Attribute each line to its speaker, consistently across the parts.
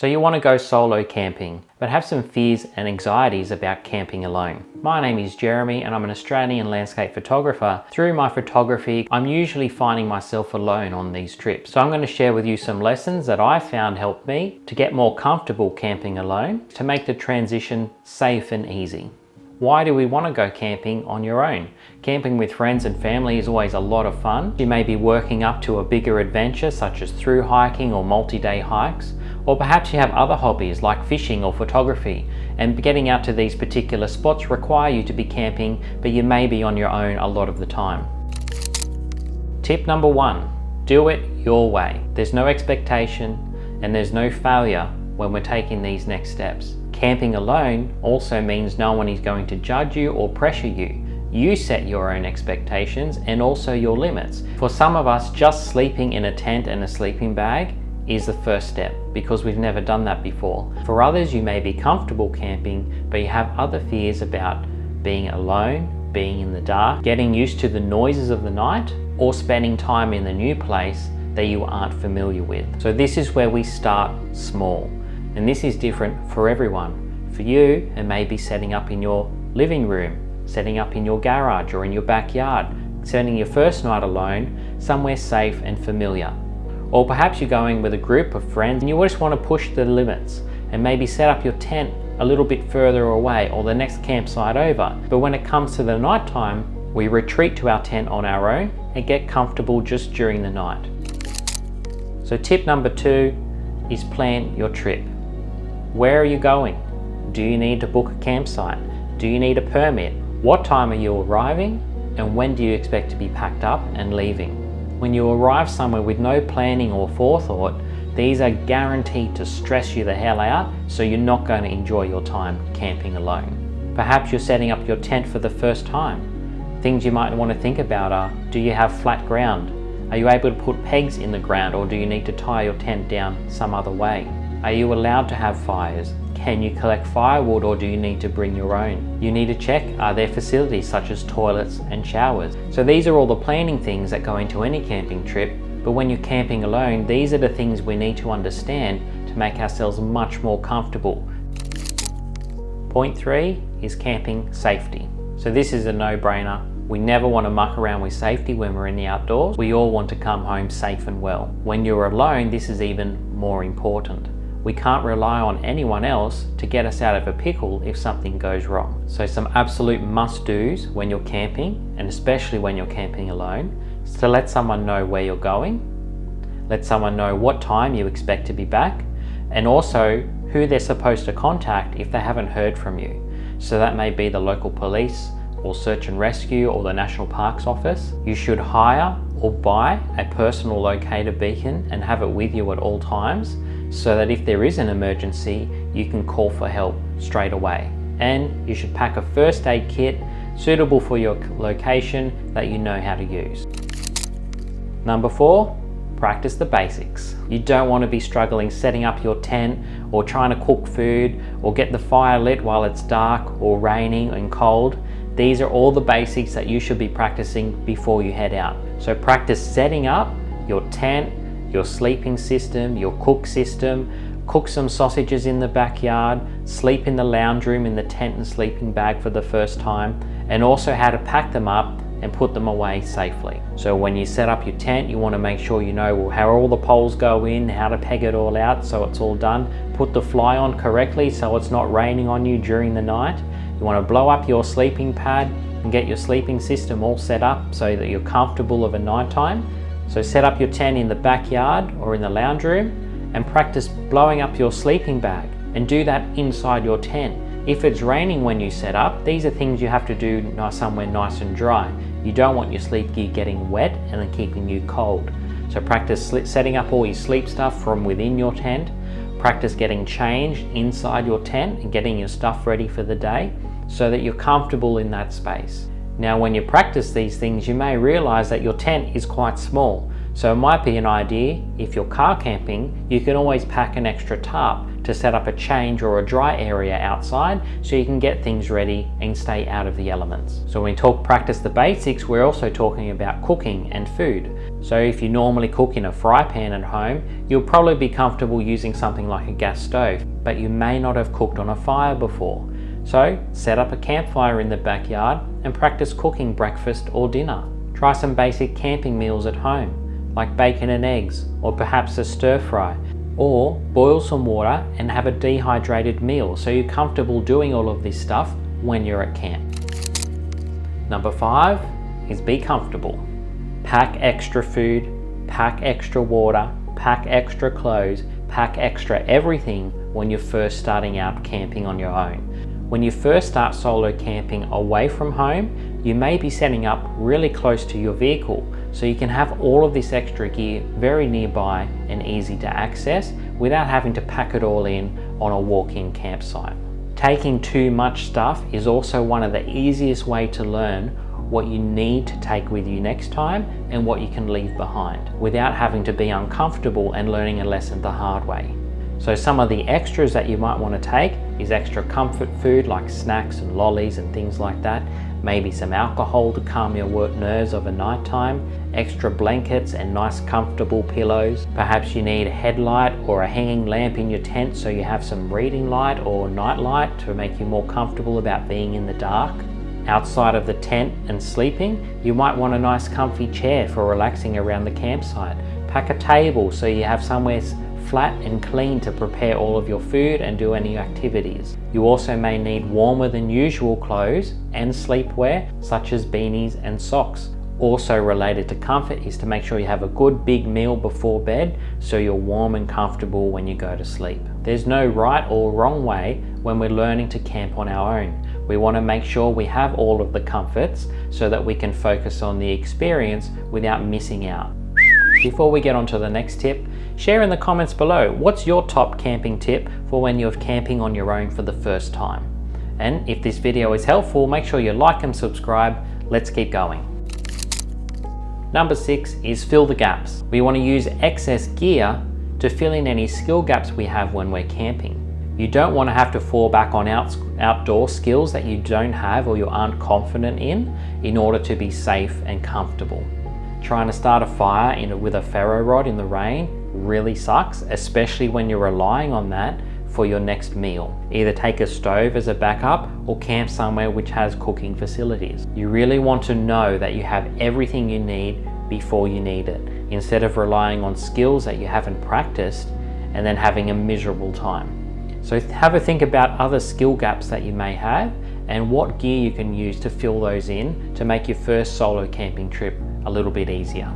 Speaker 1: So you want to go solo camping, but have some fears and anxieties about camping alone. My name is Jeremy and I'm an Australian landscape photographer. Through my photography, I'm usually finding myself alone on these trips. So I'm going to share with you some lessons that I found helped me to get more comfortable camping alone, to make the transition safe and easy. Why do we want to go camping on your own? Camping with friends and family is always a lot of fun. You may be working up to a bigger adventure such as through hiking or multi-day hikes, or perhaps you have other hobbies like fishing or photography, and getting out to these particular spots require you to be camping, but you may be on your own a lot of the time. Tip number 1, do it your way. There's no expectation and there's no failure when we're taking these next steps. Camping alone also means no one is going to judge you or pressure you. You set your own expectations and also your limits. For some of us, just sleeping in a tent and a sleeping bag is the first step because we've never done that before. For others, you may be comfortable camping, but you have other fears about being alone, being in the dark, getting used to the noises of the night, or spending time in the new place that you aren't familiar with. So this is where we start small. And this is different for everyone. For you, it may be setting up in your living room, setting up in your garage or in your backyard, spending your first night alone somewhere safe and familiar. Or perhaps you're going with a group of friends and you just want to push the limits and maybe set up your tent a little bit further away or the next campsite over. But when it comes to the night time, we retreat to our tent on our own and get comfortable just during the night. So tip number 2 is plan your trip. Where are you going? Do you need to book a campsite? Do you need a permit? What time are you arriving? And when do you expect to be packed up and leaving? When you arrive somewhere with no planning or forethought, these are guaranteed to stress you the hell out, so you're not going to enjoy your time camping alone. Perhaps you're setting up your tent for the first time. Things you might want to think about are, do you have flat ground? Are you able to put pegs in the ground, or do you need to tie your tent down some other way? Are you allowed to have fires? Can you collect firewood, or do you need to bring your own? You need to check, are there facilities such as toilets and showers? So these are all the planning things that go into any camping trip, but when you're camping alone, these are the things we need to understand to make ourselves much more comfortable. Point 3 is camping safety. So this is a no-brainer. We never want to muck around with safety when we're in the outdoors. We all want to come home safe and well. When you're alone, this is even more important. We can't rely on anyone else to get us out of a pickle if something goes wrong. So some absolute must-dos when you're camping, and especially when you're camping alone, is to let someone know where you're going, let someone know what time you expect to be back, and also who they're supposed to contact if they haven't heard from you. So that may be the local police, or search and rescue, or the National Parks Office. You should hire or buy a personal locator beacon and have it with you at all times, so that if there is an emergency, you can call for help straight away. And you should pack a first aid kit suitable for your location that you know how to use. Number 4, practice the basics. You don't want to be struggling setting up your tent, or trying to cook food, or get the fire lit while it's dark or raining and cold. These are all the basics that you should be practicing before you head out. So practice setting up your tent, your sleeping system, your cook system, cook some sausages in the backyard, sleep in the lounge room in the tent and sleeping bag for the first time, and also how to pack them up and put them away safely. So when you set up your tent, you want to make sure you know how all the poles go in, how to peg it all out so it's all done. Put the fly on correctly so it's not raining on you during the night. You want to blow up your sleeping pad and get your sleeping system all set up so that you're comfortable of a nighttime. So set up your tent in the backyard or in the lounge room and practice blowing up your sleeping bag, and do that inside your tent. If it's raining when you set up, these are things you have to do somewhere nice and dry. You don't want your sleep gear getting wet and then keeping you cold. So practice setting up all your sleep stuff from within your tent. Practice getting changed inside your tent and getting your stuff ready for the day so that you're comfortable in that space. Now when you practice these things, you may realize that your tent is quite small. So it might be an idea, if you're car camping, you can always pack an extra tarp to set up a change or a dry area outside so you can get things ready and stay out of the elements. So when we talk practice the basics, we're also talking about cooking and food. So if you normally cook in a fry pan at home, you'll probably be comfortable using something like a gas stove, but you may not have cooked on a fire before. So set up a campfire in the backyard and practice cooking breakfast or dinner. Try some basic camping meals at home, like bacon and eggs, or perhaps a stir fry, or boil some water and have a dehydrated meal so you're comfortable doing all of this stuff when you're at camp. Number 5 is be comfortable. Pack extra food, pack extra water, pack extra clothes, pack extra everything when you're first starting out camping on your own. When you first start solo camping away from home, you may be setting up really close to your vehicle, so you can have all of this extra gear very nearby and easy to access without having to pack it all in on a walk-in campsite. Taking too much stuff is also one of the easiest ways to learn what you need to take with you next time and what you can leave behind without having to be uncomfortable and learning a lesson the hard way. So some of the extras that you might want to take is extra comfort food like snacks and lollies and things like that, maybe some alcohol to calm your work nerves over night time, extra blankets and nice comfortable pillows. Perhaps you need a headlight or a hanging lamp in your tent so you have some reading light or night light to make you more comfortable about being in the dark. Outside of the tent and sleeping, you might want a nice comfy chair for relaxing around the campsite. Pack a table so you have somewhere flat and clean to prepare all of your food and do any activities. You also may need warmer than usual clothes and sleepwear such as beanies and socks. Also related to comfort is to make sure you have a good big meal before bed so you're warm and comfortable when you go to sleep. There's no right or wrong way when we're learning to camp on our own. We want to make sure we have all of the comforts so that we can focus on the experience without missing out. Before we get on to the next tip, share in the comments below what's your top camping tip for when you're camping on your own for the first time. And if this video is helpful, make sure you like and subscribe. Let's keep going. Number 6 is fill the gaps. We want to use excess gear to fill in any skill gaps we have when we're camping. You don't want to have to fall back on outdoor skills that you don't have or you aren't confident in order to be safe and comfortable. Trying to start a fire with a ferro rod in the rain really sucks, especially when you're relying on that for your next meal. Either take a stove as a backup or camp somewhere which has cooking facilities. You really want to know that you have everything you need before you need it, instead of relying on skills that you haven't practiced and then having a miserable time. So have a think about other skill gaps that you may have and what gear you can use to fill those in to make your first solo camping trip a little bit easier.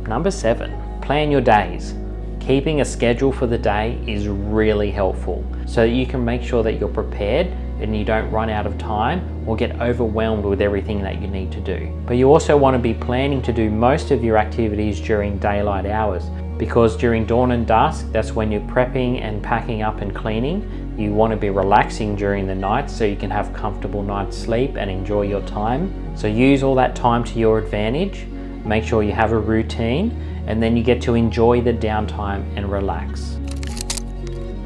Speaker 1: Number 7, plan your days. Keeping a schedule for the day is really helpful so that you can make sure that you're prepared and you don't run out of time or get overwhelmed with everything that you need to do. But you also want to be planning to do most of your activities during daylight hours, because during dawn and dusk, that's when you're prepping and packing up and cleaning. You want to be relaxing during the night so you can have comfortable night's sleep and enjoy your time. So use all that time to your advantage. Make sure you have a routine, and then you get to enjoy the downtime and relax.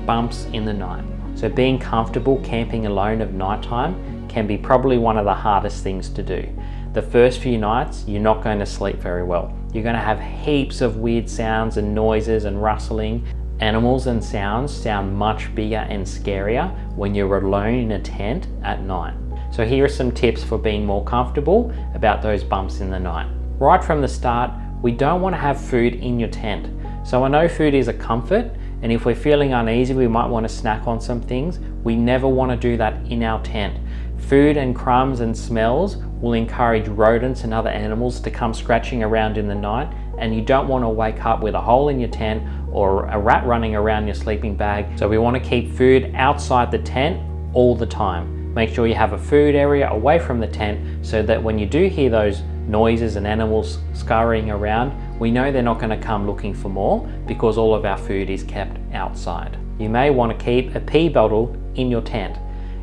Speaker 1: Bumps in the night. So being comfortable camping alone at nighttime can be probably one of the hardest things to do. The first few nights, you're not going to sleep very well. You're going to have heaps of weird sounds and noises and rustling. Animals and sounds sound much bigger and scarier when you're alone in a tent at night. So here are some tips for being more comfortable about those bumps in the night. Right from the start, we don't want to have food in your tent. So I know food is a comfort, and if we're feeling uneasy, we might want to snack on some things. We never want to do that in our tent. Food and crumbs and smells will encourage rodents and other animals to come scratching around in the night, and you don't want to wake up with a hole in your tent or a rat running around your sleeping bag. So we want to keep food outside the tent all the time. Make sure you have a food area away from the tent so that when you do hear those noises and animals scurrying around, we know they're not going to come looking for more because all of our food is kept outside. You may want to keep a pee bottle in your tent.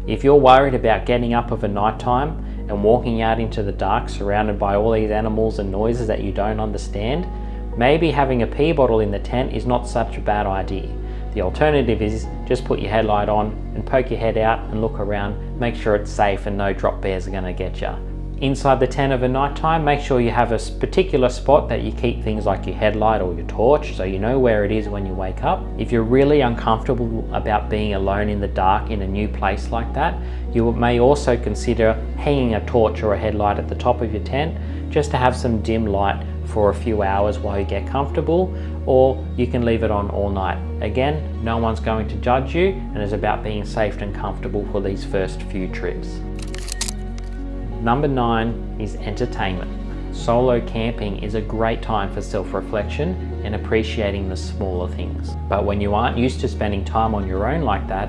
Speaker 1: If you're worried about getting up of a nighttime and walking out into the dark surrounded by all these animals and noises that you don't understand, maybe having a pee bottle in the tent is not such a bad idea. The alternative is just put your headlight on and poke your head out and look around, make sure it's safe and no drop bears are going to get you. Inside the tent over night time, make sure you have a particular spot that you keep things like your headlight or your torch so you know where it is when you wake up. If you're really uncomfortable about being alone in the dark in a new place like that, you may also consider hanging a torch or a headlight at the top of your tent just to have some dim light for a few hours while you get comfortable, or you can leave it on all night. Again, no one's going to judge you, and it's about being safe and comfortable for these first few trips. Number 9 is entertainment. Solo camping is a great time for self-reflection and appreciating the smaller things. But when you aren't used to spending time on your own like that,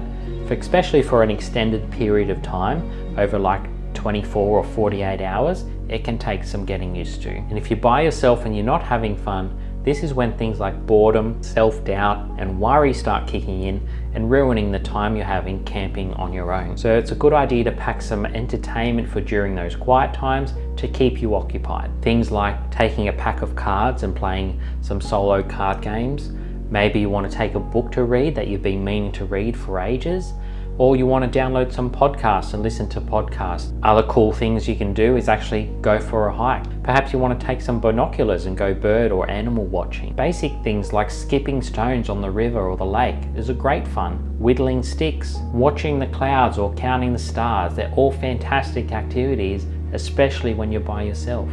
Speaker 1: especially for an extended period of time, over like 24 or 48 hours, it can take some getting used to. And if you're by yourself and you're not having fun, this is when things like boredom, self-doubt, and worry start kicking in and ruining the time you're having camping on your own. So it's a good idea to pack some entertainment for during those quiet times to keep you occupied. Things like taking a pack of cards and playing some solo card games. Maybe you want to take a book to read that you've been meaning to read for ages. Or you want to download some podcasts and listen to podcasts. Other cool things you can do is actually go for a hike. Perhaps you want to take some binoculars and go bird or animal watching. Basic things like skipping stones on the river or the lake is a great fun. Whittling sticks, watching the clouds or counting the stars, they're all fantastic activities, especially when you're by yourself.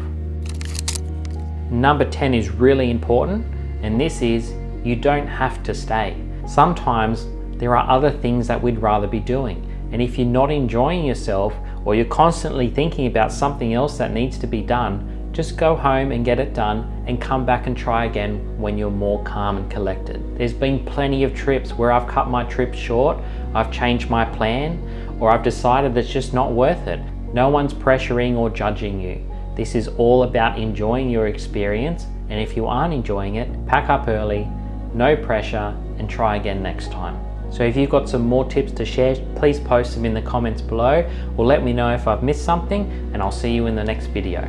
Speaker 1: Number 10 is really important, and this is you don't have to stay. Sometimes there are other things that we'd rather be doing. And if you're not enjoying yourself, or you're constantly thinking about something else that needs to be done, just go home and get it done and come back and try again when you're more calm and collected. There's been plenty of trips where I've cut my trip short, I've changed my plan, or I've decided it's just not worth it. No one's pressuring or judging you. This is all about enjoying your experience, and if you aren't enjoying it, pack up early, no pressure, and try again next time. So if you've got some more tips to share, please post them in the comments below, or let me know if I've missed something, and I'll see you in the next video.